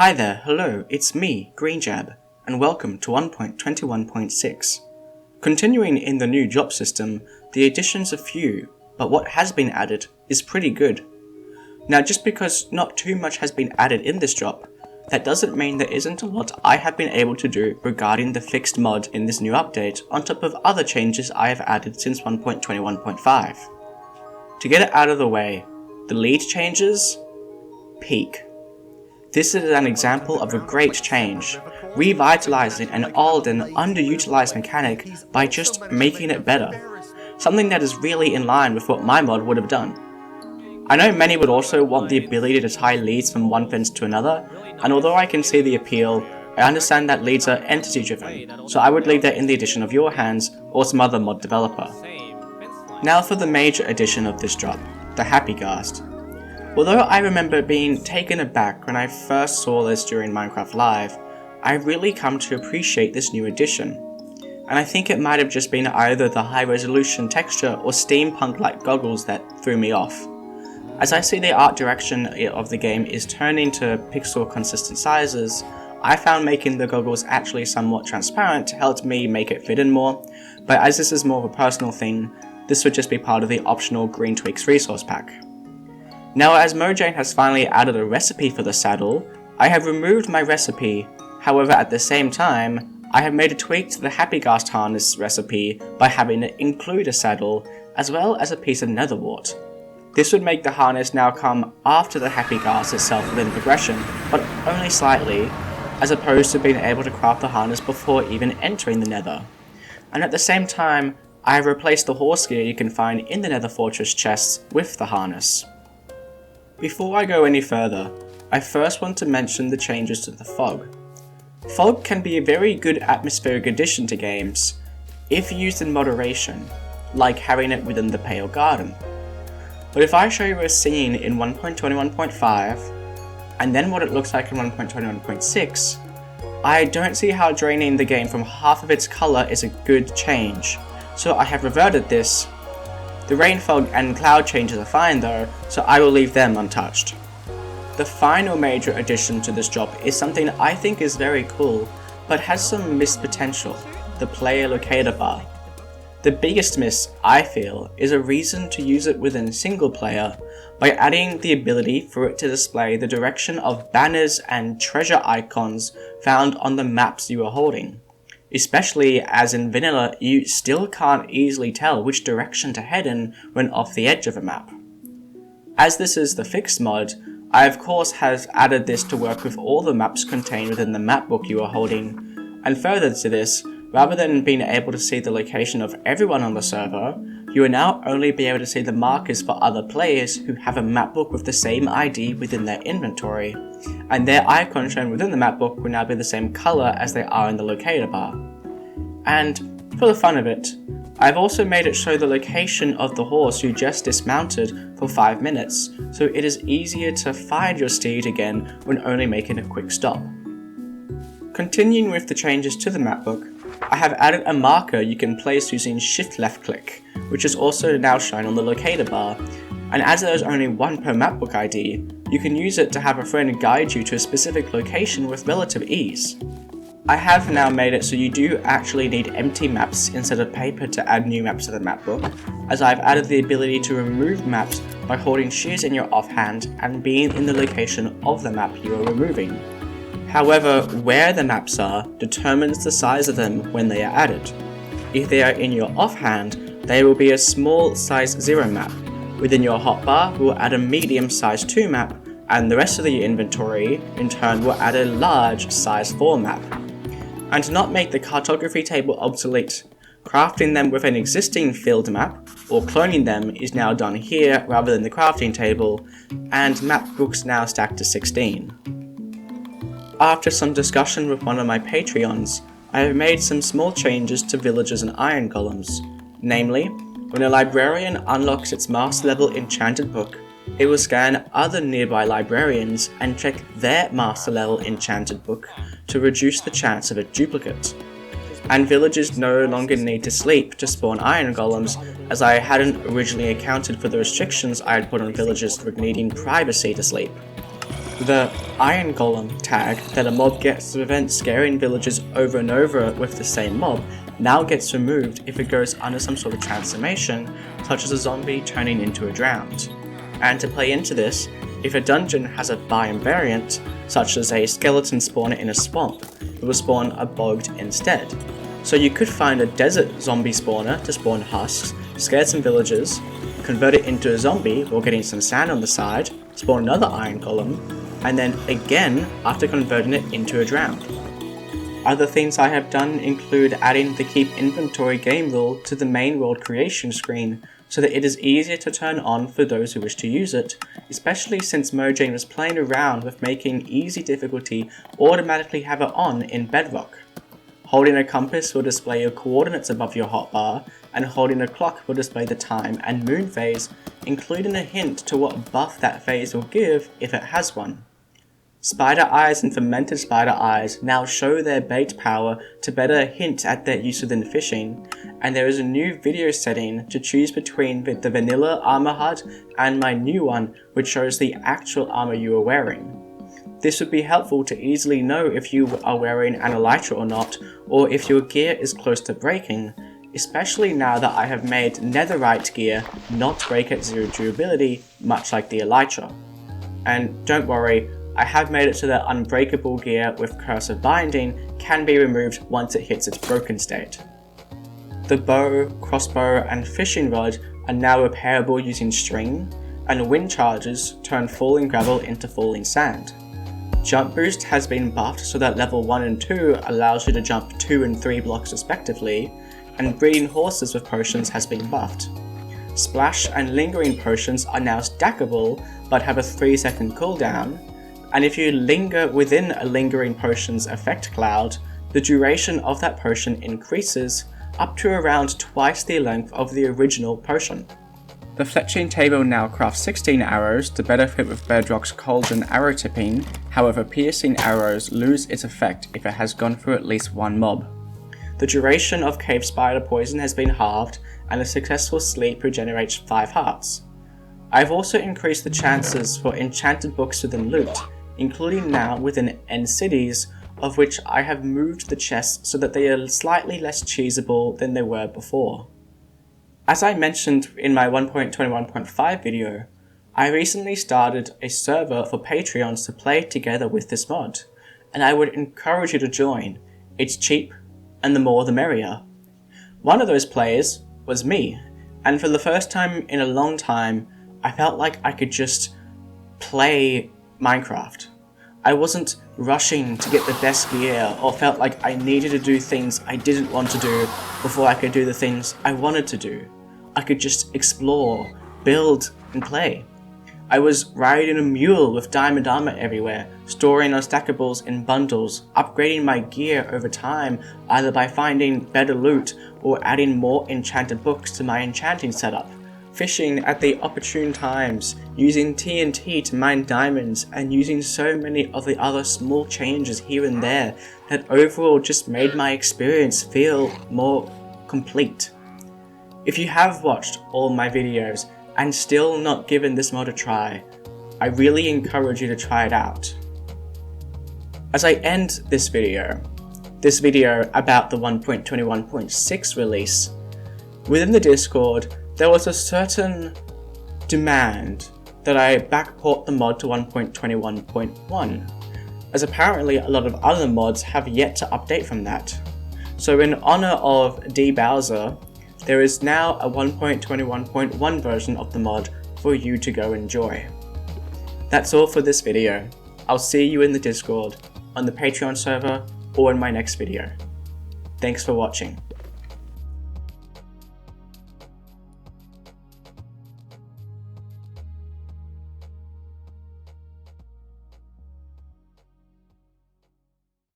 Hi there, hello, it's me, GreenJab, and welcome to 1.21.6. Continuing in the new drop system, the additions are few, but what has been added is pretty good. Now just because not too much has been added in this drop, that doesn't mean there isn't a lot I have been able to do regarding the fixed mod in this new update on top of other changes I have added since 1.21.5. To get it out of the way, the lead changes, peak. This is an example of a great change, revitalizing an old and underutilized mechanic by just making it better, something that is really in line with what my mod would have done. I know many would also want the ability to tie leads from one fence to another, and although I can see the appeal, I understand that leads are entity driven, so I would leave that in the addition of your hands or some other mod developer. Now for the major addition of this drop, the Happy Ghast. Although I remember being taken aback when I first saw this during Minecraft Live, I really come to appreciate this new addition. And I think it might have just been either the high resolution texture or steampunk-like goggles that threw me off. As I see the art direction of the game is turning to pixel consistent sizes, I found making the goggles actually somewhat transparent helped me make it fit in more, but as this is more of a personal thing, this would just be part of the optional Green Tweaks resource pack. Now as Mojang has finally added a recipe for the saddle, I have removed my recipe, however at the same time, I have made a tweak to the Happy Ghast harness recipe by having it include a saddle, as well as a piece of nether wart. This would make the harness now come after the Happy Ghast itself within progression, but only slightly, as opposed to being able to craft the harness before even entering the nether. And at the same time, I have replaced the horse gear you can find in the nether fortress chests with the harness. Before I go any further, I first want to mention the changes to the fog. Fog can be a very good atmospheric addition to games, if used in moderation, like having it within the Pale Garden. But if I show you a scene in 1.21.5, and then what it looks like in 1.21.6, I don't see how draining the game from half of its colour is a good change, so I have reverted this. The rain, fog and cloud changes are fine though, so I will leave them untouched. The final major addition to this drop is something I think is very cool, but has some missed potential, the player locator bar. The biggest miss, I feel, is a reason to use it within single player by adding the ability for it to display the direction of banners and treasure icons found on the maps you are holding. Especially as in vanilla, you still can't easily tell which direction to head in when off the edge of a map. As this is the fixed mod, I of course have added this to work with all the maps contained within the map book you are holding, and further to this, rather than being able to see the location of everyone on the server, you will now only be able to see the markers for other players who have a map book with the same ID within their inventory, and their icon shown within the map book will now be the same colour as they are in the locator bar. And, for the fun of it, I've also made it show the location of the horse you just dismounted for 5 minutes, so it is easier to find your steed again when only making a quick stop. Continuing with the changes to the map book, I have added a marker you can place using shift left click, which is also now shown on the locator bar, and as there is only one per map book ID, you can use it to have a friend guide you to a specific location with relative ease. I have now made it so you do actually need empty maps instead of paper to add new maps to the map book, as I've added the ability to remove maps by holding shears in your offhand and being in the location of the map you are removing. However, where the maps are determines the size of them when they are added. If they are in your offhand, they will be a small size 0 map. Within your hotbar, we'll add a medium size 2 map, and the rest of the inventory, in turn, will add a large size 4 map. And to not make the cartography table obsolete, crafting them with an existing field map, or cloning them, is now done here rather than the crafting table, and map books now stacked to 16. After some discussion with one of my Patreons, I have made some small changes to villagers and iron golems. Namely, when a librarian unlocks its master level enchanted book, it will scan other nearby librarians and check their master level enchanted book to reduce the chance of a duplicate. And villagers no longer need to sleep to spawn iron golems, as I hadn't originally accounted for the restrictions I had put on villagers for needing privacy to sleep. The Iron Golem tag that a mob gets to prevent scaring villagers over and over with the same mob now gets removed if it goes under some sort of transformation, such as a zombie turning into a drowned. And to play into this, if a dungeon has a biome variant, such as a skeleton spawner in a swamp, it will spawn a bogged instead. So you could find a desert zombie spawner to spawn husks, scare some villagers, convert it into a zombie while getting some sand on the side, spawn another iron golem, and then again after converting it into a drowned. Other things I have done include adding the keep inventory game rule to the main world creation screen so that it is easier to turn on for those who wish to use it, especially since Mojang was playing around with making easy difficulty automatically have it on in Bedrock. Holding a compass will display your coordinates above your hotbar, and holding a clock will display the time and moon phase, including a hint to what buff that phase will give if it has one. Spider eyes and fermented spider eyes now show their bait power to better hint at their use within fishing, and there is a new video setting to choose between the vanilla armor HUD and my new one, which shows the actual armor you are wearing. This would be helpful to easily know if you are wearing an elytra or not, or if your gear is close to breaking, especially now that I have made netherite gear not break at 0 durability, much like the elytra. And don't worry, I have made it so that unbreakable gear with cursive binding can be removed once it hits its broken state. The bow, crossbow and fishing rod are now repairable using string, and wind charges turn falling gravel into falling sand. Jump boost has been buffed so that level 1 and 2 allows you to jump 2 and 3 blocks respectively, and breeding horses with potions has been buffed. Splash and lingering potions are now stackable but have a 3-second cooldown, and if you linger within a lingering potion's effect cloud, the duration of that potion increases up to around twice the length of the original potion. The fletching table now crafts 16 arrows to better fit with Bedrock's cauldron arrow tipping, however piercing arrows lose its effect if it has gone through at least one mob. The duration of cave spider poison has been halved, and a successful sleep regenerates 5 hearts. I've also increased the chances for enchanted books within loot, including now within end cities, of which I have moved the chests so that they are slightly less cheesable than they were before. As I mentioned in my 1.21.5 video, I recently started a server for Patreons to play together with this mod, and I would encourage you to join. It's cheap, and the more the merrier. One of those players was me, and for the first time in a long time, I felt like I could just play Minecraft. I wasn't rushing to get the best gear or felt like I needed to do things I didn't want to do before I could do the things I wanted to do. I could just explore, build, and play. I was riding a mule with diamond armor everywhere, storing unstackables in bundles, upgrading my gear over time either by finding better loot or adding more enchanted books to my enchanting setup, fishing at the opportune times, using TNT to mine diamonds, and using so many of the other small changes here and there that overall just made my experience feel more complete. If you have watched all my videos and still not given this mod a try, I really encourage you to try it out. As I end this video about the 1.21.6 release, within the Discord there was a certain demand that I backport the mod to 1.21.1, as apparently a lot of other mods have yet to update from that. So in honor of D. Bowser, there is now a 1.21.1 version of the mod for you to go enjoy. That's all for this video. I'll see you in the Discord, on the Patreon server, or in my next video. Thanks for watching.